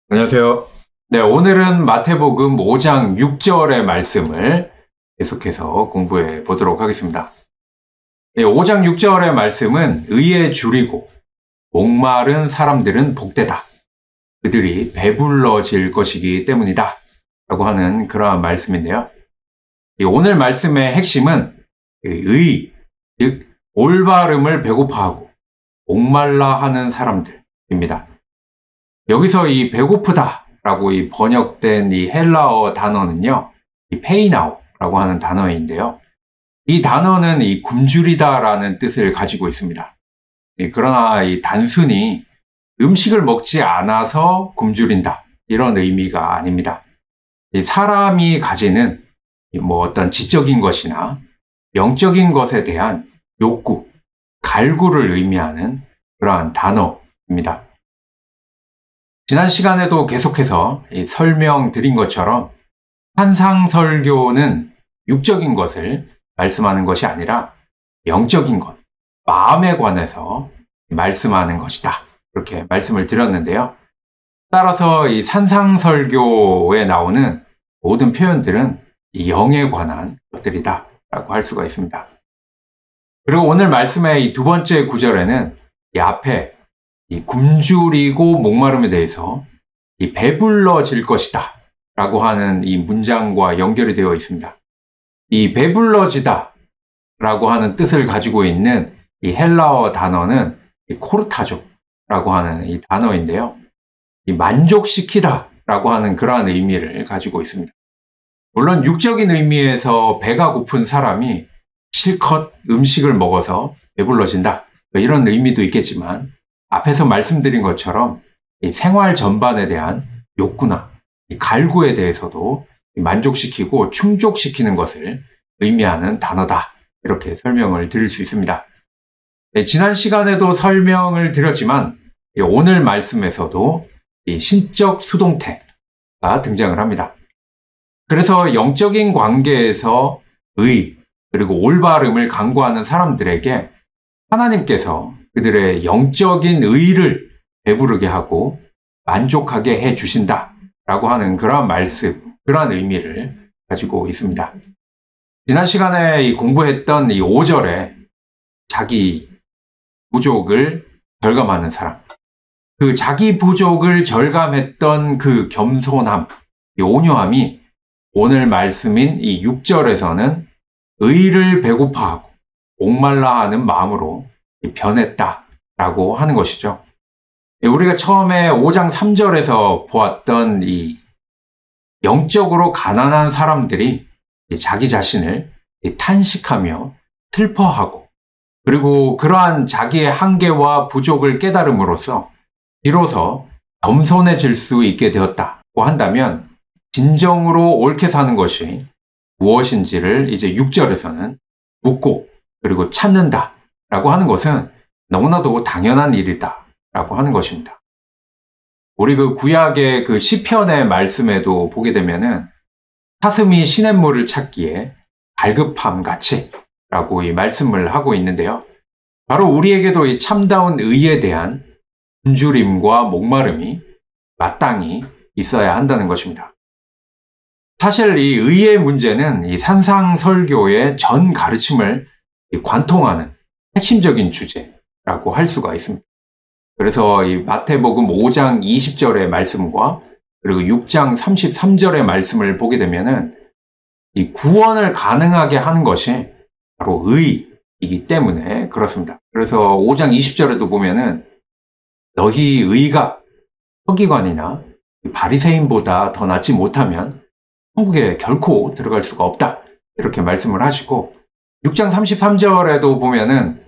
안녕하세요. 네, 오늘은 마태복음 5장 6절의 말씀을 계속해서 공부해 보도록 하겠습니다. 네, 5장 6절의 말씀은 의에 줄이고 목마른 사람들은 복되다. 그들이 배불러질 것이기 때문이다. 라고 하는 그러한 말씀인데요. 오늘 말씀의 핵심은 의, 즉 올바름을 배고파하고 목말라 하는 사람들입니다. 여기서 이 배고프다라고 이 번역된 이 헬라어 단어는요, 이 페이나오라고 하는 단어인데요. 이 단어는 이 굶주리다라는 뜻을 가지고 있습니다. 그러나 이 단순히 음식을 먹지 않아서 굶주린다 이런 의미가 아닙니다. 이 사람이 가지는 뭐 어떤 지적인 것이나 영적인 것에 대한 욕구, 갈구를 의미하는 그러한 단어입니다. 지난 시간에도 계속해서 설명드린 것처럼 산상설교는 육적인 것을 말씀하는 것이 아니라 영적인 것, 마음에 관해서 말씀하는 것이다. 그렇게 말씀을 드렸는데요. 따라서 이 산상설교에 나오는 모든 표현들은 이 영에 관한 것들이다 라고 할 수가 있습니다. 그리고 오늘 말씀의 이 두 번째 구절에는 이 앞에 이 굶주리고 목마름에 대해서 이 배불러질 것이다 라고 하는 이 문장과 연결이 되어 있습니다. 이 배불러지다 라고 하는 뜻을 가지고 있는 이 헬라어 단어는 이 코르타조 라고 하는 이 단어인데요. 이 만족시키다 라고 하는 그러한 의미를 가지고 있습니다. 물론 육적인 의미에서 배가 고픈 사람이 실컷 음식을 먹어서 배불러진다 이런 의미도 있겠지만 앞에서 말씀드린 것처럼 이 생활 전반에 대한 욕구나 이 갈구에 대해서도 만족시키고 충족시키는 것을 의미하는 단어다. 이렇게 설명을 드릴 수 있습니다. 네, 지난 시간에도 설명을 드렸지만 오늘 말씀에서도 이 신적 수동태가 등장을 합니다. 그래서 영적인 관계에서 의 그리고 올바름을 강구하는 사람들에게 하나님께서 그들의 영적인 의를 배부르게 하고 만족하게 해 주신다라고 하는 그러한 말씀, 그러한 의미를 가지고 있습니다. 지난 시간에 공부했던 이 5절에 자기 부족을 절감하는 사람, 그 자기 부족을 절감했던 그 겸손함, 이 온유함이 오늘 말씀인 이 6절에서는 의를 배고파하고 목말라 하는 마음으로 변했다라고 하는 것이죠. 우리가 처음에 5장 3절에서 보았던 이 영적으로 가난한 사람들이 자기 자신을 탄식하며 슬퍼하고 그리고 그러한 자기의 한계와 부족을 깨달음으로써 비로소 겸손해질 수 있게 되었다고 한다면 진정으로 옳게 사는 것이 무엇인지를 이제 6절에서는 묻고 그리고 찾는다 라고 하는 것은 너무나도 당연한 일이다 라고 하는 것입니다. 우리 그 구약의 그 시편의 말씀에도 보게 되면은 사슴이 시냇물을 찾기에 갈급함 같이 라고 이 말씀을 하고 있는데요. 바로 우리에게도 이 참다운 의에 대한 굶주림과 목마름이 마땅히 있어야 한다는 것입니다. 사실 이 의의 문제는 이 산상설교의 전 가르침을 관통하는 핵심적인 주제라고 할 수가 있습니다. 그래서 이 마태복음 5장 20절의 말씀과 그리고 6장 33절의 말씀을 보게 되면은 이 구원을 가능하게 하는 것이 바로 의이기 때문에 그렇습니다. 그래서 5장 20절에도 보면은 너희 의가 서기관이나 바리새인보다 더 낫지 못하면 천국에 결코 들어갈 수가 없다. 이렇게 말씀을 하시고 6장 33절에도 보면은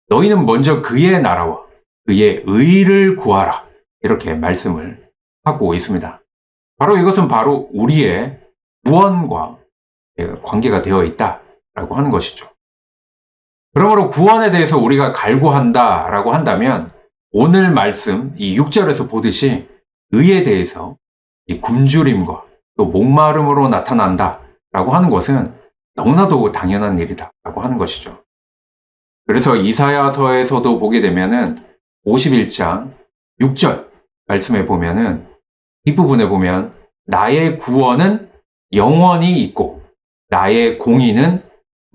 너희는 먼저 그의 나라와 그의 의를 구하라. 이렇게 말씀을 하고 있습니다. 바로 이것은 바로 우리의 구원과 관계가 되어 있다라고 하는 것이죠. 그러므로 구원에 대해서 우리가 갈구한다라고 한다면 오늘 말씀 이 6절에서 보듯이 의에 대해서 이 굶주림과 또 목마름으로 나타난다라고 하는 것은 너무나도 당연한 일이다라고 하는 것이죠. 그래서 이사야서에서도 보게 되면은 51장 6절 말씀에 보면은 뒷부분에 보면 나의 구원은 영원히 있고 나의 공의는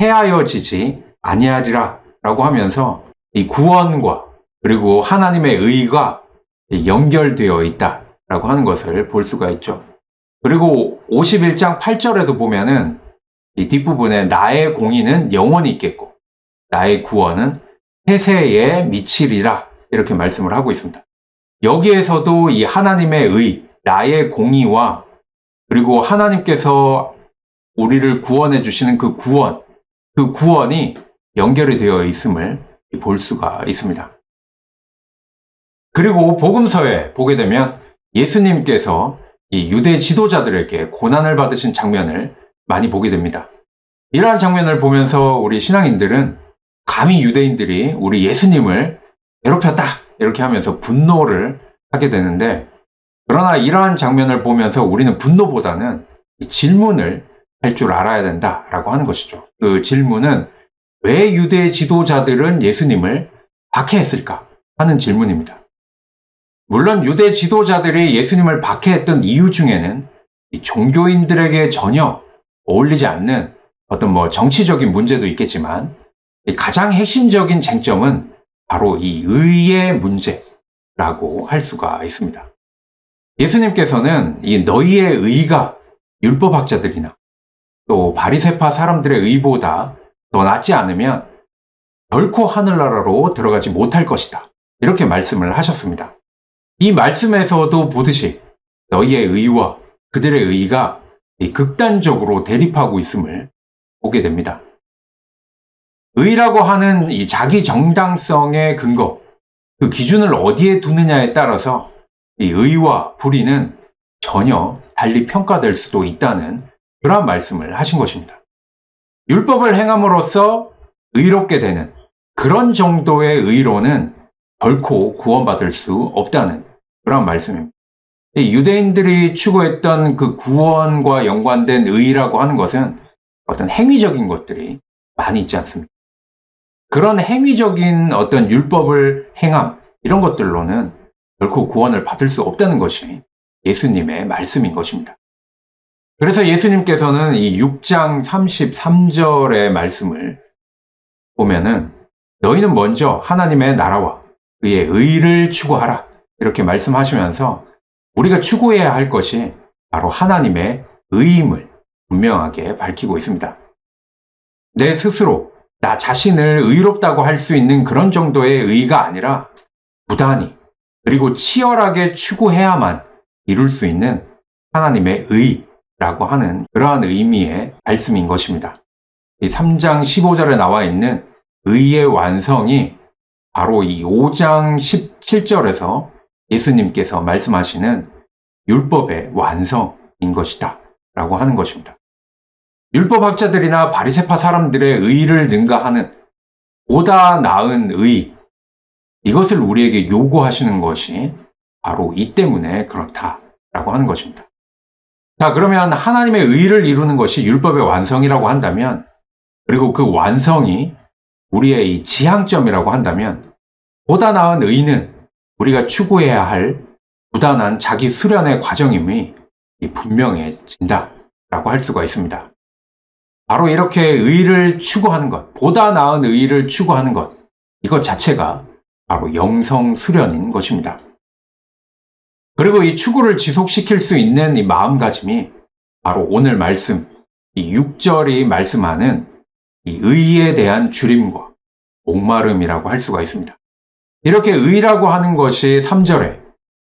해하여지지 아니하리라 라고 하면서 이 구원과 그리고 하나님의 의가 연결되어 있다라고 하는 것을 볼 수가 있죠. 그리고 51장 8절에도 보면은 이 뒷부분에 나의 공의는 영원히 있겠고 나의 구원은 세세에 미치리라 이렇게 말씀을 하고 있습니다. 여기에서도 이 하나님의 의, 나의 공의와 그리고 하나님께서 우리를 구원해 주시는 그 구원이 연결이 되어 있음을 볼 수가 있습니다. 그리고 복음서에 보게 되면 예수님께서 이 유대 지도자들에게 고난을 받으신 장면을 많이 보게 됩니다. 이러한 장면을 보면서 우리 신앙인들은 감히 유대인들이 우리 예수님을 괴롭혔다 이렇게 하면서 분노를 하게 되는데, 그러나 이러한 장면을 보면서 우리는 분노보다는 질문을 할 줄 알아야 된다라고 하는 것이죠. 그 질문은 왜 유대 지도자들은 예수님을 박해했을까 하는 질문입니다. 물론 유대 지도자들이 예수님을 박해했던 이유 중에는 이 종교인들에게 전혀 어울리지 않는 어떤 정치적인 문제도 있겠지만, 가장 핵심적인 쟁점은 바로 이 의의 문제라고 할 수가 있습니다. 예수님께서는 이 너희의 의가 율법학자들이나 또 바리새파 사람들의 의보다 더 낫지 않으면 결코 하늘나라로 들어가지 못할 것이다, 이렇게 말씀을 하셨습니다. 이 말씀에서도 보듯이 너희의 의와 그들의 의가 극단적으로 대립하고 있음을 보게 됩니다. 의라고 하는 이 자기 정당성의 근거, 그 기준을 어디에 두느냐에 따라서 이 의와 불의는 전혀 달리 평가될 수도 있다는 그러한 말씀을 하신 것입니다. 율법을 행함으로써 의롭게 되는 그런 정도의 의로는 결코 구원받을 수 없다는 그런 말씀입니다. 유대인들이 추구했던 그 구원과 연관된 의라고 하는 것은 어떤 행위적인 것들이 많이 있지 않습니까? 그런 행위적인 어떤 율법을 행함, 이런 것들로는 결코 구원을 받을 수 없다는 것이 예수님의 말씀인 것입니다. 그래서 예수님께서는 이 6장 33절의 말씀을 보면은 너희는 먼저 하나님의 나라와 그의 의를 추구하라, 이렇게 말씀하시면서 우리가 추구해야 할 것이 바로 하나님의 의임을 분명하게 밝히고 있습니다. 내 스스로 나 자신을 의롭다고 할 수 있는 그런 정도의 의가 아니라 부단히 그리고 치열하게 추구해야만 이룰 수 있는 하나님의 의라고 하는 그러한 의미의 말씀인 것입니다. 이 3장 15절에 나와 있는 의의 완성이 바로 이 5장 17절에서 예수님께서 말씀하시는 율법의 완성인 것이다 라고 하는 것입니다. 율법학자들이나 바리새파 사람들의 의를 능가하는 보다 나은 의, 이것을 우리에게 요구하시는 것이 바로 이 때문에 그렇다라고 하는 것입니다. 자, 그러면 하나님의 의를 이루는 것이 율법의 완성이라고 한다면, 그리고 그 완성이 우리의 이 지향점이라고 한다면, 보다 나은 의는 우리가 추구해야 할 부단한 자기 수련의 과정임이 분명해진다라고 할 수가 있습니다. 바로 이렇게 의를 추구하는 것, 보다 나은 의를 추구하는 것, 이것 자체가 바로 영성 수련인 것입니다. 그리고 이 추구를 지속시킬 수 있는 이 마음가짐이 바로 오늘 말씀, 이 6절이 말씀하는 이 의에 대한 주림과 목마름이라고 할 수가 있습니다. 이렇게 의라고 하는 것이 3절에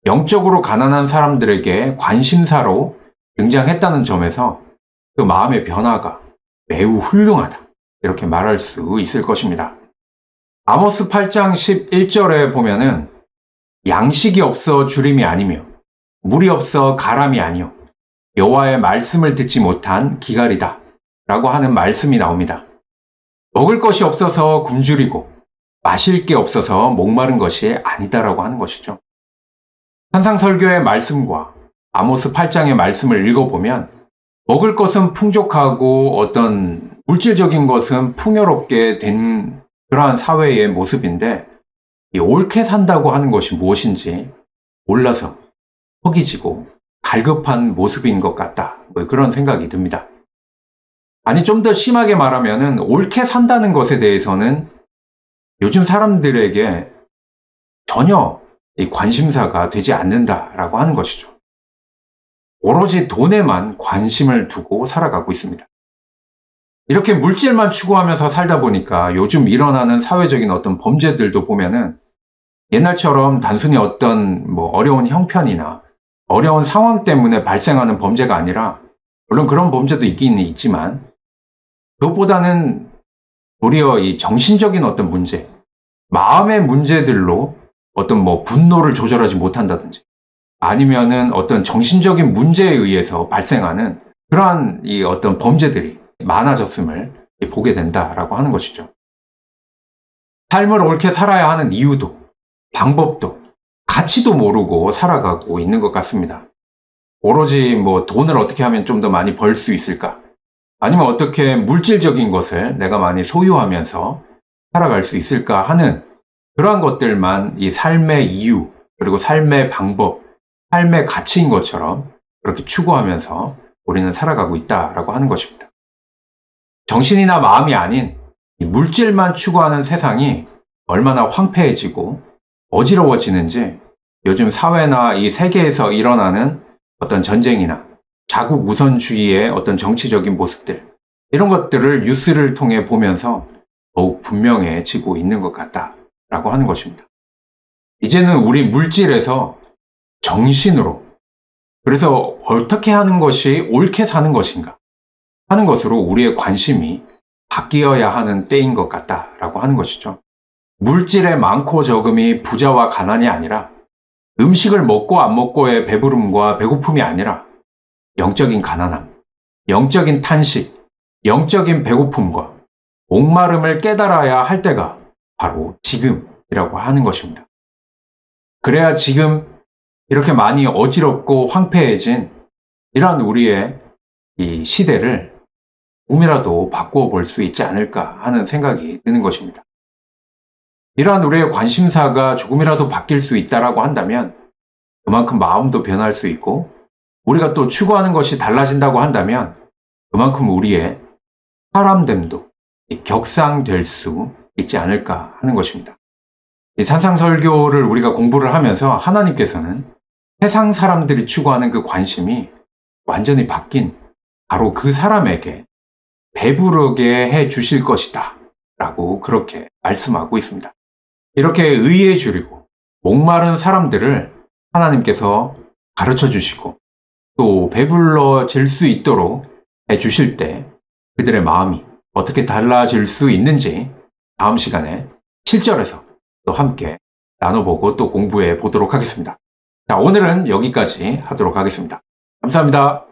영적으로 가난한 사람들에게 관심사로 등장했다는 점에서 그 마음의 변화가 매우 훌륭하다, 이렇게 말할 수 있을 것입니다. 아모스 8장 11절에 보면은 양식이 없어 주림이 아니며 물이 없어 가람이 아니요 여호와의 말씀을 듣지 못한 기갈이다 라고 하는 말씀이 나옵니다. 먹을 것이 없어서 굶주리고 마실 게 없어서 목마른 것이 아니다라고 하는 것이죠. 산상설교의 말씀과 아모스 8장의 말씀을 읽어보면 먹을 것은 풍족하고 어떤 물질적인 것은 풍요롭게 된 그러한 사회의 모습인데, 이 옳게 산다고 하는 것이 무엇인지 몰라서 허기지고 갈급한 모습인 것 같다. 뭐 그런 생각이 듭니다. 아니, 좀 더 심하게 말하면은 옳게 산다는 것에 대해서는 요즘 사람들에게 전혀 이 관심사가 되지 않는다라고 하는 것이죠. 오로지 돈에만 관심을 두고 살아가고 있습니다. 이렇게 물질만 추구하면서 살다 보니까 요즘 일어나는 사회적인 어떤 범죄들도 보면은 옛날처럼 단순히 어떤 어려운 형편이나 어려운 상황 때문에 발생하는 범죄가 아니라, 물론 그런 범죄도 있긴 있지만 그것보다는 도리어 이 정신적인 어떤 문제, 마음의 문제들로 어떤 분노를 조절하지 못한다든지 아니면은 어떤 정신적인 문제에 의해서 발생하는 그러한 이 어떤 범죄들이 많아졌음을 보게 된다라고 하는 것이죠. 삶을 옳게 살아야 하는 이유도, 방법도, 가치도 모르고 살아가고 있는 것 같습니다. 오로지 돈을 어떻게 하면 좀 더 많이 벌 수 있을까? 아니면 어떻게 물질적인 것을 내가 많이 소유하면서 살아갈 수 있을까 하는 그러한 것들만 이 삶의 이유, 그리고 삶의 방법, 삶의 가치인 것처럼 그렇게 추구하면서 우리는 살아가고 있다라고 하는 것입니다. 정신이나 마음이 아닌 이 물질만 추구하는 세상이 얼마나 황폐해지고 어지러워지는지 요즘 사회나 이 세계에서 일어나는 어떤 전쟁이나 자국 우선주의의 어떤 정치적인 모습들, 이런 것들을 뉴스를 통해 보면서 더욱 분명해지고 있는 것 같다라고 하는 것입니다. 이제는 우리 물질에서 정신으로, 그래서 어떻게 하는 것이 옳게 사는 것인가 하는 것으로 우리의 관심이 바뀌어야 하는 때인 것 같다라고 하는 것이죠. 물질의 많고 적음이 부자와 가난이 아니라, 음식을 먹고 안 먹고의 배부름과 배고픔이 아니라 영적인 가난함, 영적인 탄식, 영적인 배고픔과 목마름을 깨달아야 할 때가 바로 지금이라고 하는 것입니다. 그래야 지금 이렇게 많이 어지럽고 황폐해진 이러한 우리의 이 시대를 조금이라도 바꾸어 볼 수 있지 않을까 하는 생각이 드는 것입니다. 이러한 우리의 관심사가 조금이라도 바뀔 수 있다라고 한다면 그만큼 마음도 변할 수 있고, 우리가 또 추구하는 것이 달라진다고 한다면 그만큼 우리의 사람됨도 격상될 수 있지 않을까 하는 것입니다. 이 산상설교를 우리가 공부를 하면서 하나님께서는 세상 사람들이 추구하는 그 관심이 완전히 바뀐 바로 그 사람에게 배부르게 해 주실 것이다 라고 그렇게 말씀하고 있습니다. 이렇게 의에 줄이고 목마른 사람들을 하나님께서 가르쳐 주시고 또 배불러질 수 있도록 해 주실 때 그들의 마음이 어떻게 달라질 수 있는지 다음 시간에 7절에서 또 함께 나눠보고 또 공부해 보도록 하겠습니다. 자, 오늘은 여기까지 하도록 하겠습니다. 감사합니다.